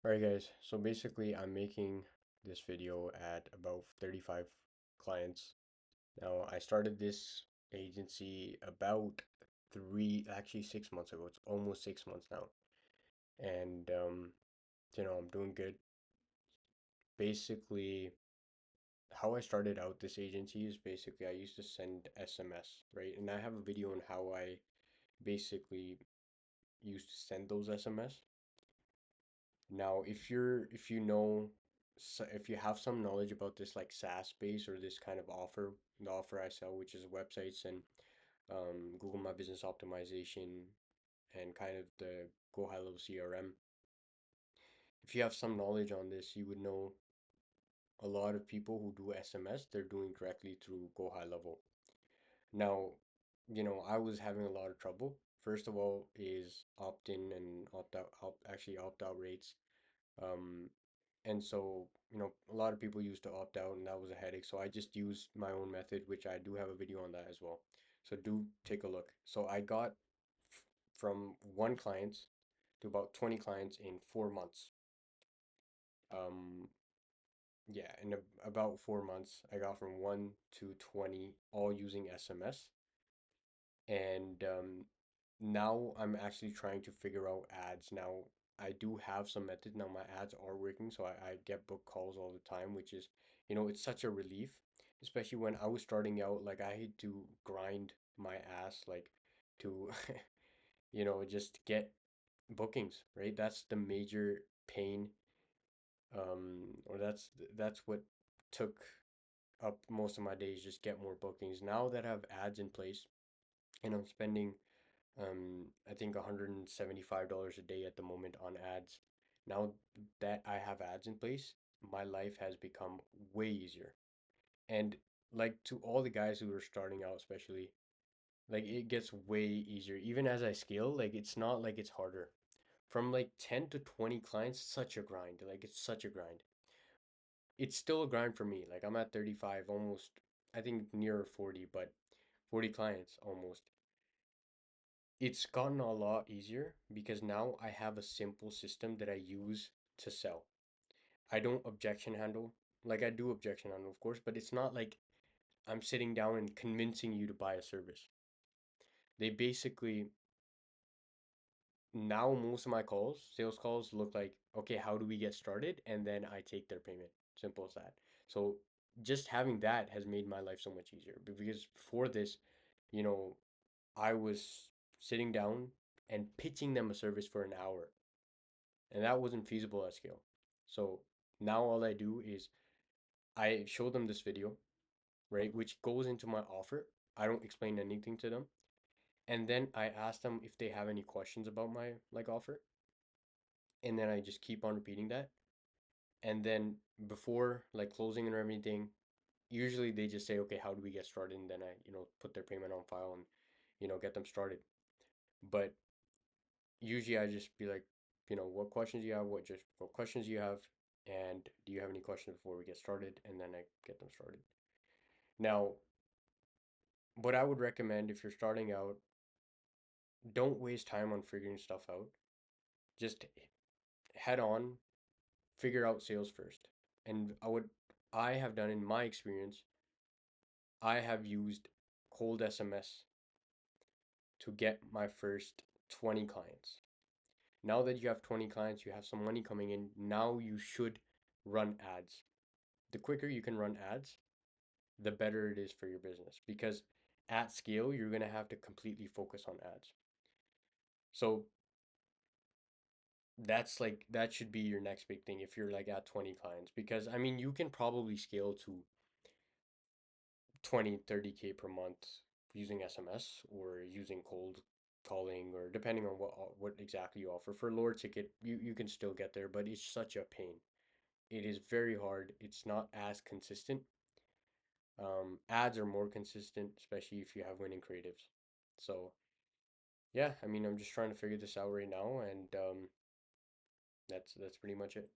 Alright guys, so basically I'm making this video at about 35 clients. Now I started this agency about 6 months ago. It's almost 6 months now. And I'm doing good. Basically, how I started out this agency is basically I used to send SMS, right? And I have a video on how I basically used to send those SMS. Now, if you know, if you have some knowledge about this like SaaS space or this kind of offer, the offer I sell, which is websites and Google My Business optimization and kind of the Go High Level CRM. If you have some knowledge on this, you would know a lot of people who do SMS, they're doing directly through Go High Level. Now, I was having a lot of trouble. First of all, is opt in and opt out rates. Um, And so, a lot of people used to opt out, and that was a headache. So I just used my own method, which I do have a video on that as well. So do take a look. So I got from one client to about 20 clients in 4 months. Um, yeah, in about 4 months, I got from 1 to 20, all using SMS. And now I'm actually trying to figure out ads. Now I do have some methods. Now my ads are working, so I get book calls all the time, which is, it's such a relief, especially when I was starting out. Like I had to grind my ass, like to, just get bookings, right? That's the major pain, or that's what took up most of my days, just get more bookings. Now that I have ads in place and I'm spending I think $175 a day at the moment on ads. Now that I have ads in place, my life has become way easier. And like to all the guys who are starting out, especially, like it gets way easier. Even as I scale, like it's not like it's harder. From like 10 to 20 clients, such a grind. Like it's such a grind. It's still a grind for me. Like I'm at 35, almost, I think near 40, but 40 clients almost. It's gotten a lot easier because now I have a simple system that I use to sell. I don't objection handle. Like I do objection handle, of course, but it's not like I'm sitting down and convincing you to buy a service. They basically, now most of my calls, sales calls, look like, okay, how do we get started? And then I take their payment. Simple as that. So just having that has made my life so much easier because before this, you know, I was sitting down and pitching them a service for an hour, and that wasn't feasible at scale. So now all I do is I show them this video, right, which goes into my offer. I don't explain anything to them. And then I ask them if they have any questions about my like offer. And then I just keep on repeating that. And then before like closing and everything, usually they just say, okay, how do we get started? And then I, put their payment on file and, get them started. But usually I just be like, what questions you have, what questions you have, and do you have any questions before we get started? And then I get them started. Now, what I would recommend if you're starting out, don't waste time on figuring stuff out. Just head on, figure out sales first. And I have done in my experience, I have used cold SMS to get my first 20 clients. Now that you have 20 clients, you have some money coming in. Now you should run ads. The quicker you can run ads, the better it is for your business because at scale, you're going to have to completely focus on ads. So that should be your next big thing if you're like at 20 clients because I mean, you can probably scale to 20, 30K per month using SMS or using cold calling or depending on what exactly you offer. For lower ticket, you can still get there, but it's such a pain. It is very hard. It's not as consistent. Ads are more consistent, especially if you have winning creatives. So yeah, I mean, I'm just trying to figure this out right now, and that's pretty much it.